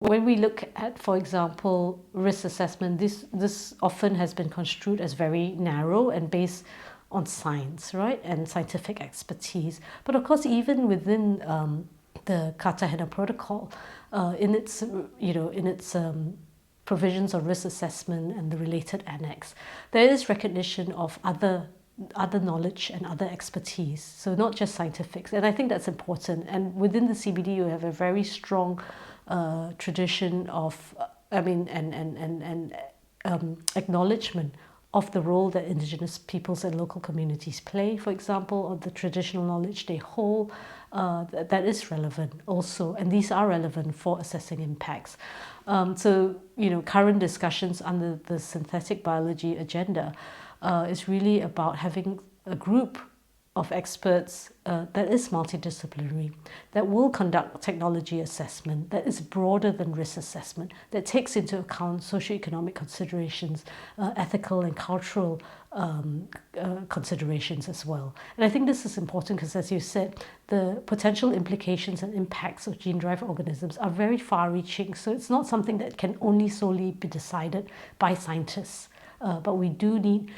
when we look at, for example, risk assessment, this often has been construed as very narrow and based on science, right, and scientific expertise. But of course, even within the Cartagena Protocol, in its provisions of risk assessment and the related annex, there is recognition of other knowledge and other expertise, so not just scientifics, and I think that's important. And within the CBD, you have a very strong tradition of, acknowledgement of the role that Indigenous peoples and local communities play, for example, or the traditional knowledge they hold, that is relevant also, and these are relevant for assessing impacts. So, current discussions under the synthetic biology agenda is really about having a group of experts that is multidisciplinary, that will conduct technology assessment, that is broader than risk assessment, that takes into account socioeconomic considerations, ethical and cultural considerations as well. And I think this is important because, as you said, the potential implications and impacts of gene-drive organisms are very far-reaching. So it's not something that can only solely be decided by scientists. But we do need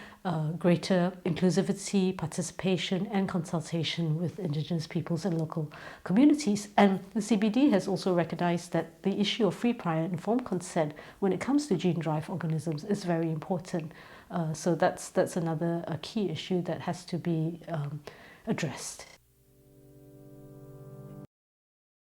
greater inclusivity, participation, and consultation with Indigenous peoples and local communities. And the CBD has also recognized that the issue of free, prior, informed consent when it comes to gene-drive organisms is very important. So that's another key issue that has to be addressed.